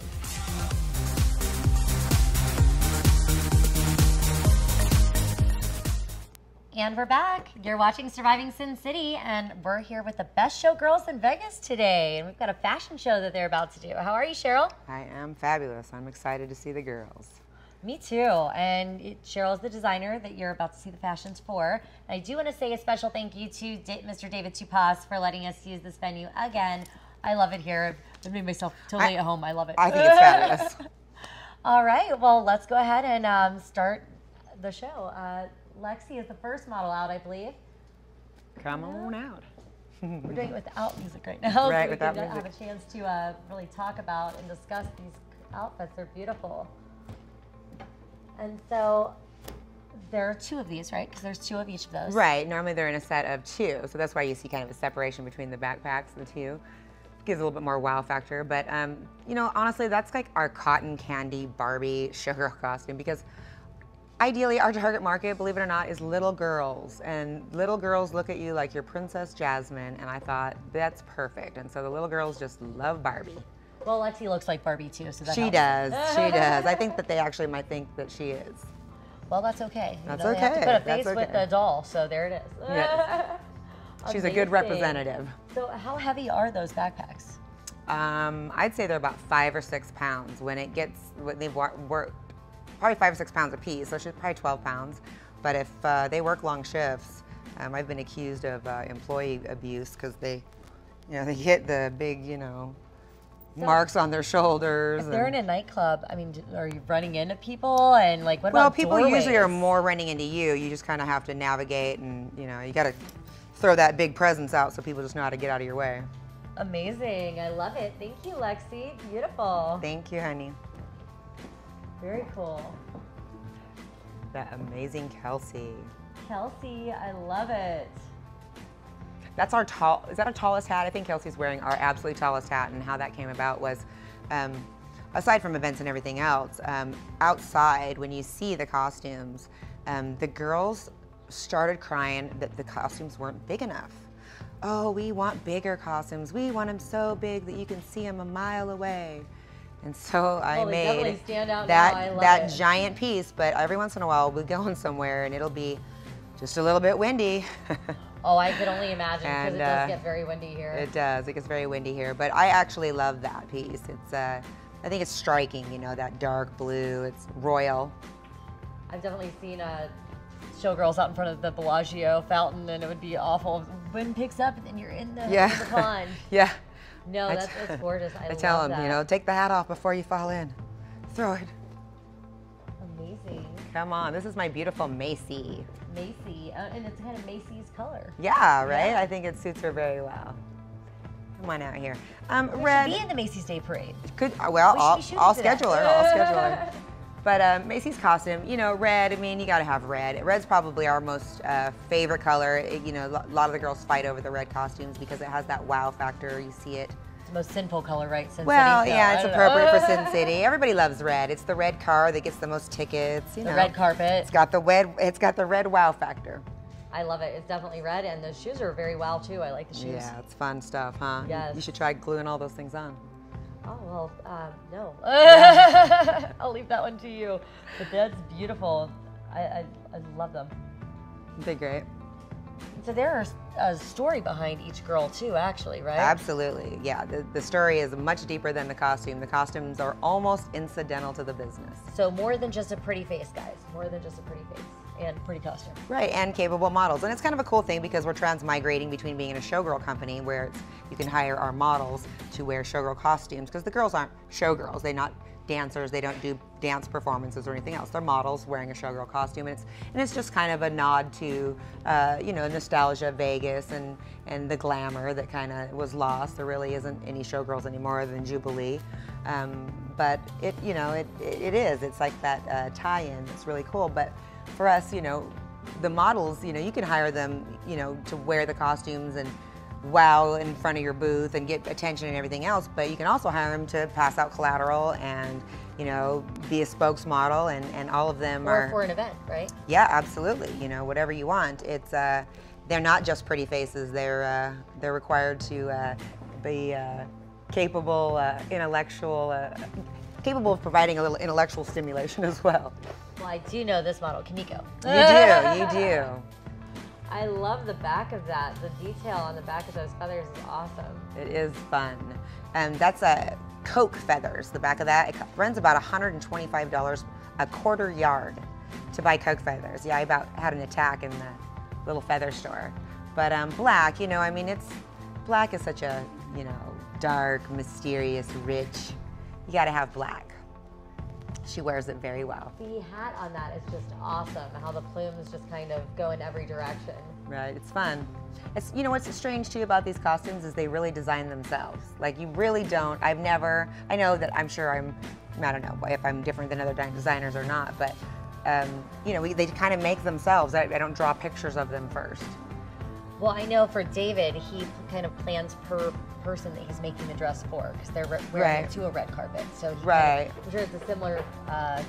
And we're back. You're watching Surviving Sin City, and we're here with the best showgirls in Vegas today. And we've got a fashion show that they're about to do. How are you, Cheryl? I am fabulous. I'm excited to see the girls. Me too. And Cheryl is the designer that you're about to see the fashions for. And I do want to say a special thank you to Mr. David Tupas for letting us use this venue again. I love it here. I've made myself totally at home. I love it. I think it's fabulous. All right. Well, let's go ahead and start the show. Lexi is the first model out, I believe. Come on out. We're doing it without music right now. Right, so we without can music. have a chance to really talk about and discuss these outfits. They're beautiful. And so there are 2 of these, right? Because there's 2 of each of those. Right. Normally they're in a set of 2, so that's why you see kind of a separation between the backpacks, the 2. Gives a little bit more wow factor. But honestly, that's like our cotton candy Barbie showgirl costume, because ideally our target market, believe it or not, is little girls, and little girls look at you like you're Princess Jasmine, and I thought that's perfect. And so the little girls just love Barbie. Well, Lexi looks like Barbie too, so that She helps. does. She does. I think that they actually might think that she is. Well, that's okay. That's They have to put a okay. face with the doll, so there it is. Yes. She's a good representative. So how heavy are those backpacks? I'd say they're about 5 or 6 pounds. When they've worked, probably 5 or 6 pounds a piece, so she's probably 12 pounds. But if they work long shifts, I've been accused of employee abuse because they hit the big, marks on their shoulders. If they're in a nightclub, I mean, are you running into people and like what about people doorways? usually are more running into you. You just kind of have to navigate, and you know, you got to throw that big presence out so people just know how to get out of your way. Amazing. I love it. Thank you, Lexi. Beautiful. Thank you, honey. Very cool. That amazing Kelsey. Kelsey, I love it. That's is that our tallest hat? I think Kelsey's wearing our absolutely tallest hat, and how that came about was, aside from events and everything else, outside when you see the costumes, the girls started crying that the costumes weren't big enough. Oh, we want bigger costumes. We want them so big that you can see them a mile away. And so I made that giant piece, but every once in a while we'll be going somewhere and it'll be just a little bit windy. Oh, I could only imagine, because it does get very windy here. It does. It gets very windy here, but I actually love that piece. It's, I think it's striking, you know, that dark blue. It's royal. I've definitely seen showgirls out in front of the Bellagio fountain, and it would be awful. Wind picks up, and then you're in the pond. Yeah. No, that's gorgeous. I tell them, that. you know, take the hat off before you fall in. Throw it. Amazing. Come on, this is my beautiful Macy. Macy, and it's kind of Macy's color. Yeah, right? Yeah. I think it suits her very well. Come on out here. Red. Should be in the Macy's Day Parade. I'll schedule her. I'll schedule her. But Macy's costume, you know, red, I mean, you gotta have red. Red's probably our most favorite color. You know, a lot of the girls fight over the red costumes because it has that wow factor. You see it. It's the most sinful color, right? Sin well, City, so yeah, it's appropriate for Sin City. Everybody loves red. It's the red car that gets the most tickets. You know, the red carpet. It's got the red wow factor. I love it. It's definitely red, and the shoes are very wow too. I like the shoes. Yeah, it's fun stuff, huh? Yes. You should try gluing all those things on. Oh, well, no. I'll leave that one to you. But that's beautiful. I love them. They're great. So there's a story behind each girl too, actually, right? Absolutely, yeah. The story is much deeper than the costume. The costumes are almost incidental to the business. So more than just a pretty face, guys. More than just a pretty face and pretty costume. Right, and capable models. And it's kind of a cool thing because we're transmigrating between being in a showgirl company where you can hire our models to wear showgirl costumes, because the girls aren't showgirls. They're not dancers. They don't do dance performances or anything else. They're models wearing a showgirl costume, and it's just kind of a nod to you know, nostalgia of Vegas and the glamour that kind of was lost. There really isn't any showgirls anymore other than Jubilee, but it, you know, it is. It's like that tie-in. It's really cool. But for us, you know, the models, you know, you can hire them, you know, to wear the costumes and wow in front of your booth and get attention and everything else, but you can also hire them to pass out collateral and, you know, be a spokesmodel, and all of them or for an event, right? Yeah, absolutely. You know, whatever you want. It's they're not just pretty faces. They're required to be capable, capable of providing a little intellectual stimulation as well. Well, I do know this model, Kaneko. You do. I love the back of that. The detail on the back of those feathers is awesome. It is fun. And that's Coke feathers. The back of that, it runs about $125 a quarter yard to buy Coke feathers. Yeah, I about had an attack in the little feather store. But black, you know, I mean, black is such a, you know, dark, mysterious, rich. You gotta have black. She wears it very well. The hat on that is just awesome. How the plumes just kind of go in every direction. Right, it's fun. It's, you know, what's strange too about these costumes is they really design themselves. Like, you really don't, I know that I'm sure I don't know if I'm different than other designers or not, but you know, they kind of make themselves. I don't draw pictures of them first. Well, I know for David, he kind of plans per person that he's making the dress for, because they're wearing it to a red carpet. So he I'm sure it's a similar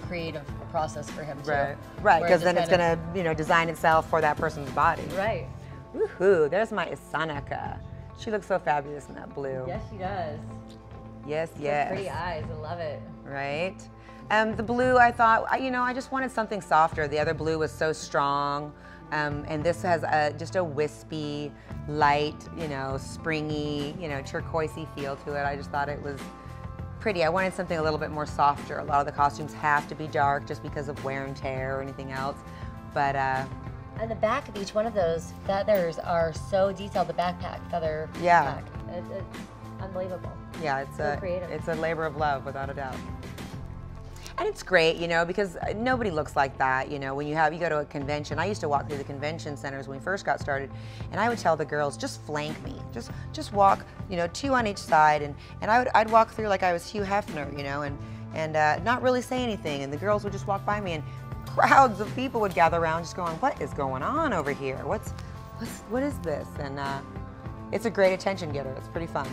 creative process for him too. Right, because then it's gonna, you know, design itself for that person's body. Right. Woohoo! There's my Isanaka. She looks so fabulous in that blue. Yes, she does. Yes, so yes. Pretty eyes. I love it. Right. The blue, I thought, you know, I just wanted something softer. The other blue was so strong. And this has just a wispy, light, you know, springy, you know, turquoisey feel to it. I just thought it was pretty. I wanted something a little bit more softer. A lot of the costumes have to be dark just because of wear and tear or anything else. But and the back of each one of those feathers are so detailed. The backpack feather. Yeah. Back. Unbelievable. Yeah, it's a labor of love, without a doubt. And it's great, you know, because nobody looks like that, you know, when you go to a convention. I used to walk through the convention centers when we first got started, and I would tell the girls, just flank me. Just walk, you know, 2 on each side, and I'd walk through like I was Hugh Hefner, you know, and not really say anything, and the girls would just walk by me, and crowds of people would gather around just going, what is going on over here? What is this? And it's a great attention getter. It's pretty fun.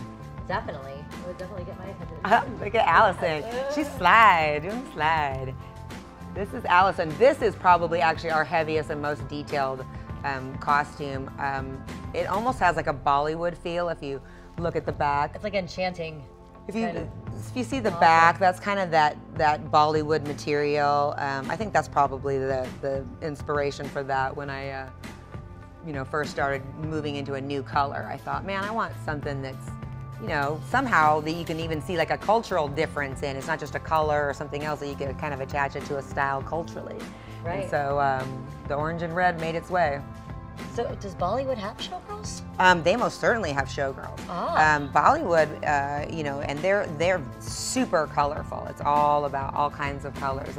Definitely. It would definitely get my attention. Look at Allison. She's doing slide. This is Allison. This is probably actually our heaviest and most detailed costume. It almost has like a Bollywood feel if you look at the back. It's like enchanting. If you see the back, that's kind of that Bollywood material. I think that's probably the inspiration for that when I you know, first started moving into a new color. I thought, man, I want something that's, you know, somehow that you can even see like a cultural difference in. It's not just a color or something else, that you can kind of attach it to a style culturally. Right. And so the orange and red made its way. So does Bollywood have showgirls? They most certainly have showgirls. Oh. Bollywood, you know, and they're super colorful. It's all about all kinds of colors.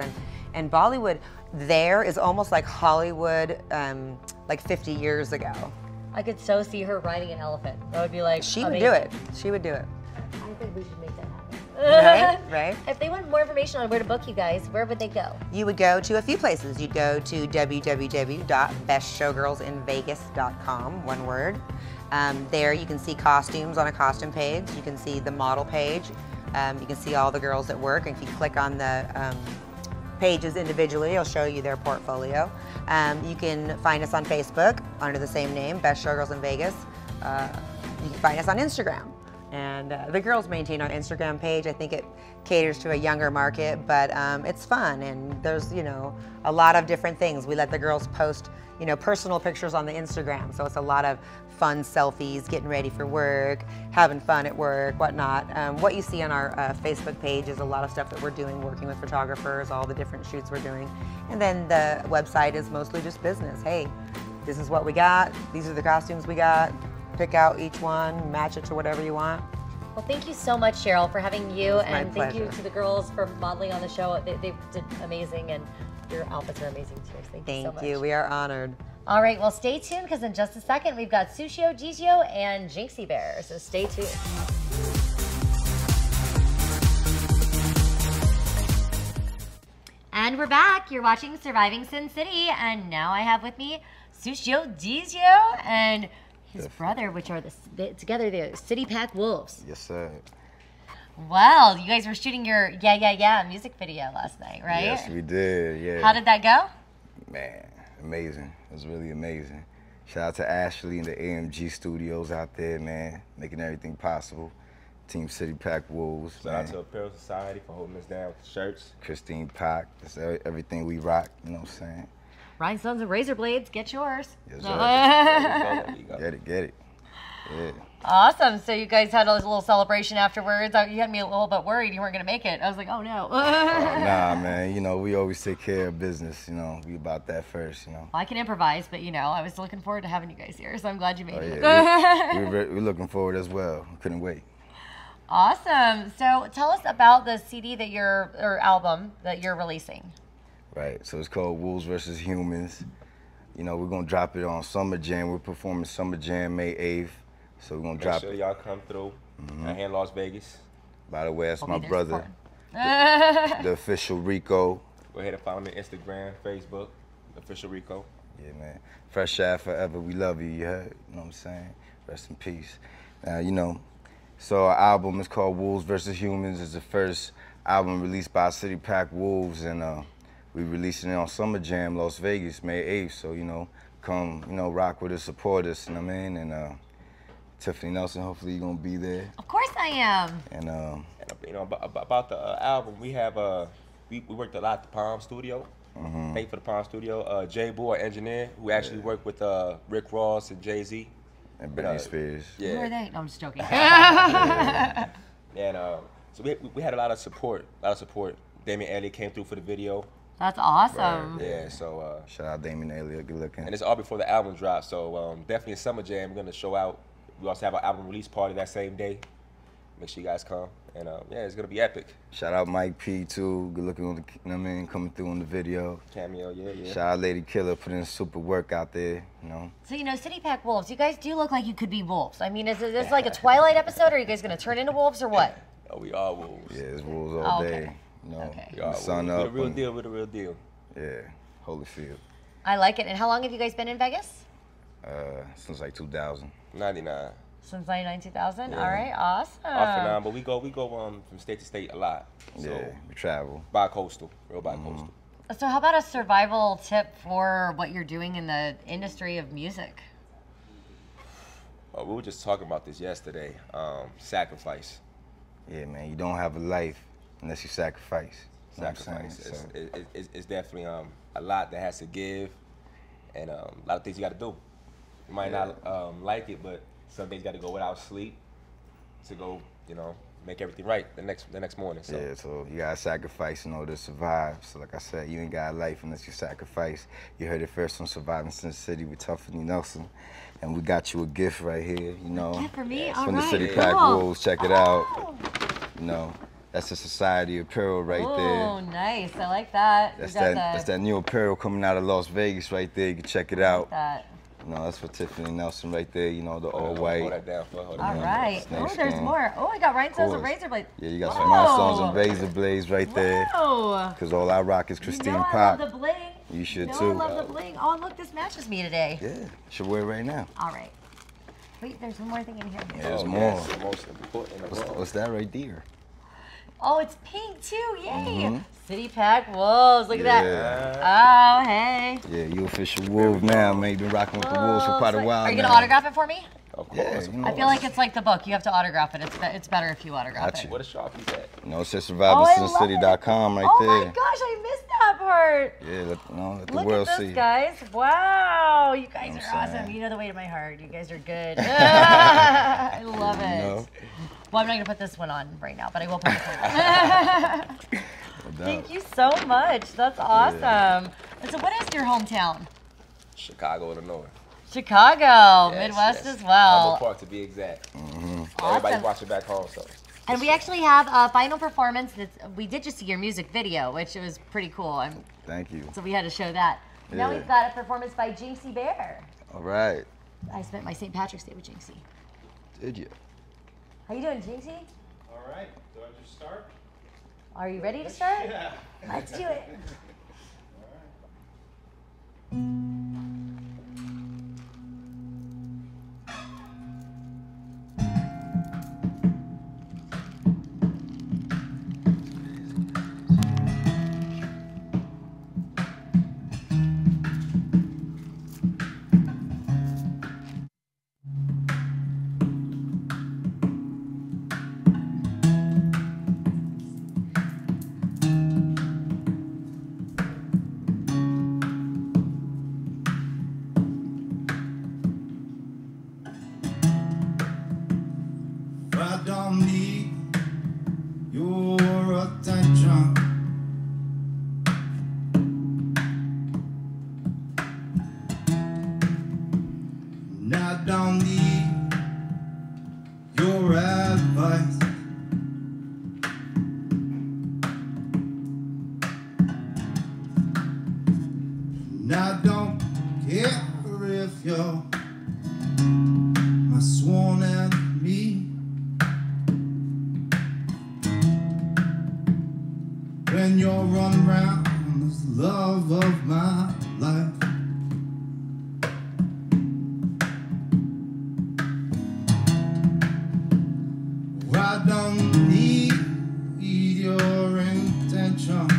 And Bollywood there is almost like Hollywood like 50 years ago. I could so see her riding an elephant. That would be like She amazing. would do it. She would do it. I think we should make that happen. Right? If they want more information on where to book you guys, where would they go? You would go to a few places. You'd go to www.bestshowgirlsinvegas.com, one word. There you can see costumes on a costume page. You can see the model page. You can see all the girls at work. And if you click on the pages individually, it'll show you their portfolio. You can find us on Facebook under the same name, Best Showgirls in Vegas. You can find us on Instagram. And the girls maintain our Instagram page. I think it caters to a younger market, but it's fun, and there's, you know, a lot of different things. We let the girls post, you know, personal pictures on the Instagram, so it's a lot of fun selfies, getting ready for work, having fun at work, whatnot. What you see on our Facebook page is a lot of stuff that we're doing, working with photographers, all the different shoots we're doing. And then the website is mostly just business. Hey, this is what we got. These are the costumes we got. Pick out each one, match it to whatever you want. Well, thank you so much, Cheryl, for having you, and my thank you to the girls for modeling on the show. They did amazing, and your outfits are amazing too. Thank you so much. Thank you. We are honored. All right, well, stay tuned, because in just a second we've got Sushio, Deezz-o, and Jinxie Bear. So stay tuned. And we're back. You're watching Surviving Sin City, and now I have with me Sushio, Deezz-o, and his brother, which are together the City Pack Wolves. Yes, sir. Well, you guys were shooting your Yeah Yeah Yeah music video last night, right? Yes, we did. Yeah. How did that go? Man, amazing. It was really amazing. Shout out to Ashley and the AMG studios out there, man, making everything possible. Team City Pack Wolves. Shout out to Apparel Society for holding us down with the shirts. Christine Pack. That's everything we rock. You know what I'm saying? Rhinestones and razor blades, get yours. Yes, sir. Get it. Yeah. Awesome. So you guys had a little celebration afterwards. You had me a little bit worried you weren't going to make it. I was like, oh no. Nah, man. You know, we always take care of business. You know, we about that first, you know. Well, I can improvise, but, you know, I was looking forward to having you guys here, so I'm glad you made it. We're looking forward as well. We couldn't wait. Awesome. So tell us about the CD that or album that you're releasing. Right. So it's called Wolves vs. Humans. You know, we're going to drop it on Summer Jam. We're performing Summer Jam May 8th. So we're going to drop it. Make sure y'all come through. Here in Las Vegas. By the way, that's my brother, the official Rico. Go ahead and follow me on Instagram, Facebook, the official Rico. Yeah, man. Fresh Shad forever. We love you, you heard? You know what I'm saying? Rest in peace. You know, so our album is called Wolves vs. Humans. It's the first album released by City Pack Wolves, and we releasing it on Summer Jam, Las Vegas, May 8th. So, you know, come, you know, rock with us, support us, you know what I mean? And Tiffani Neilson, hopefully you're gonna be there. Of course I am. And you know, about the album, we have we worked a lot at the Palm Studio. Thank you for the Palm Studio. Jay Boy, engineer, who actually worked with Rick Ross and Jay-Z. And Britney Spears. Yeah. Who are they? No, I'm just joking. And so we had a lot of support. Damien Elliott came through for the video. That's awesome. Yeah, so shout out Damien Elliott, good looking. And it's all before the album drops, so definitely in Summer Jam, we're gonna show out. We also have our album release party that same day. make sure you guys come. And yeah, it's gonna be epic. Shout out Mike P too. Good looking on the, you know what I mean, coming through on the video. Cameo, yeah. Shout out Lady Killer, putting in super work out there, you know. So, you know, City Pack Wolves, you guys do look like you could be wolves. I mean, is this like a Twilight episode, or are you guys gonna turn into wolves or what? Oh, we are wolves. Yeah, it's wolves all day. Okay. You know, Okay. We are sun wolves. up. We're the real deal. We're the real deal. Yeah, Holyfield. I like it. And how long have you guys been in Vegas? Since like 2000. 99. Since 99, 2000? Yeah. All right, awesome. Off and on, but we go from state to state a lot. So Yeah, we travel. Bi-coastal, real bi-coastal. So how about a survival tip for what you're doing in the industry of music? We were just talking about this yesterday. Sacrifice. Yeah, man, you don't have a life unless you sacrifice. You know what I'm Sacrifice. saying? So, It's definitely a lot that has to give, and a lot of things you got to do. You might not like it, but some things got to go without sleep to go, you know, make everything right the next morning. So. Yeah, so you gotta sacrifice in order to survive. So like I said, you ain't got a life unless you sacrifice. You heard it first on Surviving Sin City with Tiffani Neilson. And we got you a gift right here, you know. A gift for me? It's All from right, the City cool. Pack Wolves. Check it out. You know, that's the Society Apparel right there. Oh, nice. I like that. That's that new apparel coming out of Las Vegas right there. You can check it out. That. You know, that's for Tiffani Neilson right there. You know, the all Hold white. that down for her. All right. Snake Oh, there's skin. more. Oh, I got rhinestones and course. razor blades. Yeah, you got some rhinestones and razor blades right there. Whoa. Because all I rock is Christine you know Pop. I love the bling. You should I too. love the bling. Oh, look, this matches me today. Yeah, should wear it right now. All right. Wait, there's one more thing in here. Yeah, there's Oh, more. that's the most important of all. What's that right there? Oh, it's pink too. Yay. Mhm. City Pack Wolves. Look at that. Yeah. Oh, hey. Yeah, you official Wolf now, man. You been rocking with the Wolves for quite a while Are you now. going to autograph it for me? Of Yeah, course. you know, I feel like it's like the book. You have to autograph it. It's better if you autograph Got it. you. What a Sharpie's at? You know, it says Oh, I love survivorsincity.com right oh there. my gosh, I missed that part. Yeah, let the Look world at this, see. guys. Wow, you guys You know are what I'm awesome. saying? You know the way to my heart. You guys are good. I love it. You know? Well, I'm not going to put this one on right now, but I will put this one on. Thank you so much. That's awesome. And so what is your hometown? Chicago, Illinois. Chicago, Yes, Midwest yes. as well. Humboldt Park to be exact. Everybody's watching back home, so. And we actually have a final performance. We did just see your music video, which was pretty cool. Thank you. So we had to show that. Now Yeah. we've got a performance by Jinxie Bear. All right. I spent my St. Patrick's Day with Jinxie. Did you? How you doing, Jinxie? All right, do I just start? Are you ready to start? Yeah. Let's do it. I don't need your attention. And I don't need your advice. And I don't care if you're my sworn enemy. When you're running around as the love of my life. I don't need your intentions.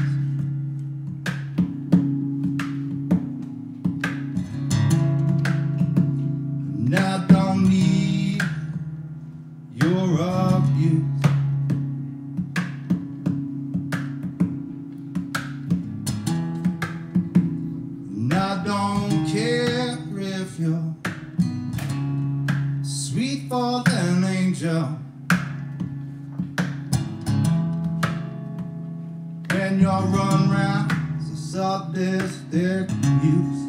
And I don't need your abuse. And I don't care if you're sweet for an angel. When you're run round so sadistic use.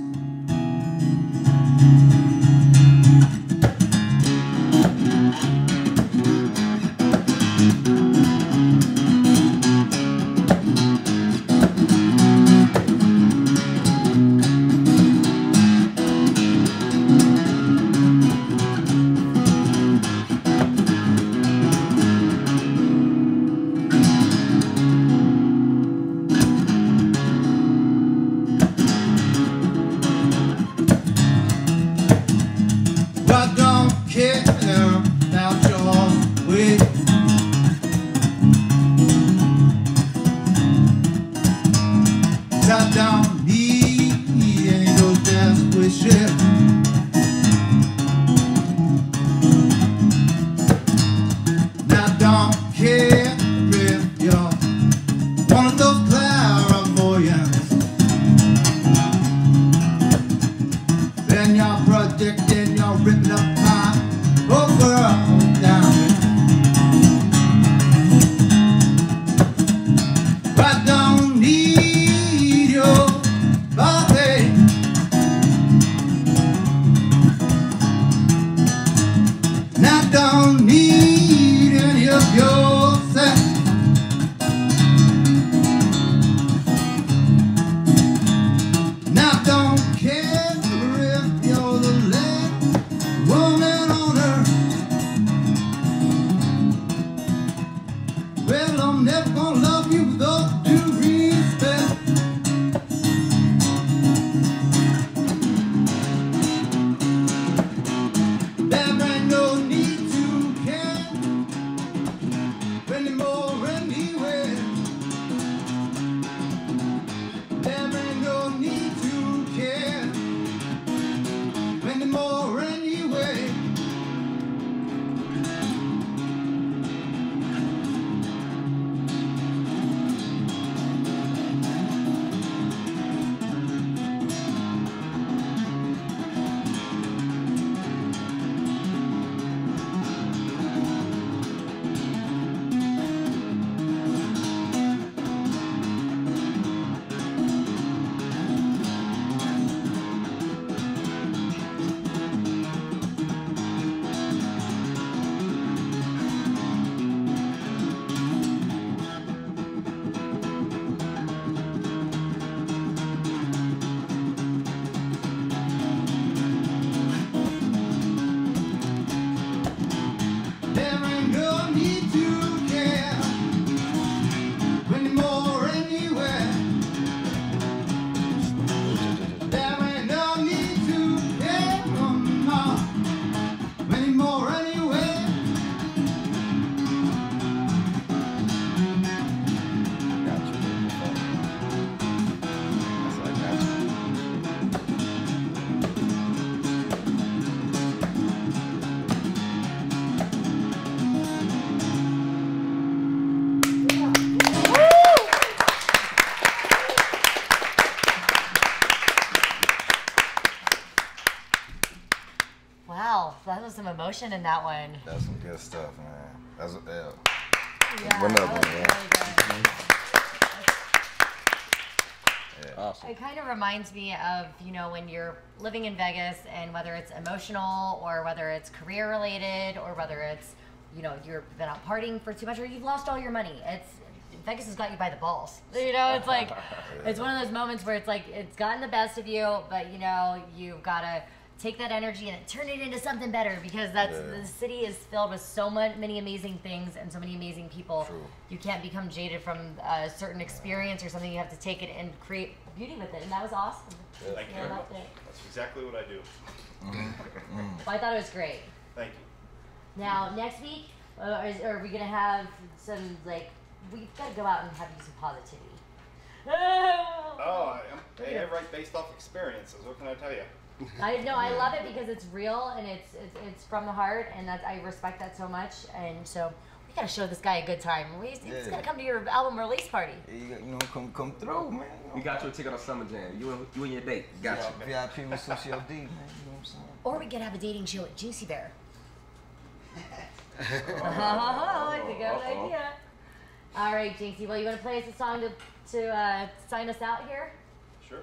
emotion in that one. That's some good stuff, man. That's yeah, one that up, was man. really good. Yeah. Awesome. It kind of reminds me of, you know, when you're living in Vegas and whether it's emotional or whether it's career related or whether it's, you know, you've been out partying for too much or you've lost all your money. Vegas has got you by the balls. You know, it's like, it's one of those moments where it's like, it's gotten the best of you, but you know, you've got to take that energy and turn it into something better because the city is filled with so many amazing things and so many amazing people. True. You can't become jaded from a certain experience or something. You have to take it and create beauty with it, and that was awesome. Thank you very much. That's exactly what I do. Well, I thought it was great. Thank you. Now, next week, are we going to have some, like, we've got to go out and have you some positivity. Oh, I write based off experiences. What can I tell you? I know, I love it because it's real and it's from the heart, and I respect that so much. And so we gotta show this guy a good time. He's gotta come to your album release party. You know, come through, man. We got you a ticket on Summer Jam. You and your date. Got you. VIP with Socio D, man. You know what I'm saying? Or we could have a dating show at Juicy Bear. I think I have an idea. All right, Jinxie. Well, you want to play us a song to sign us out here? Sure.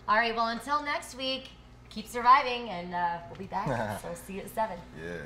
All right. Well, until next week, keep surviving, and we'll be back. So see you at 7. Yeah.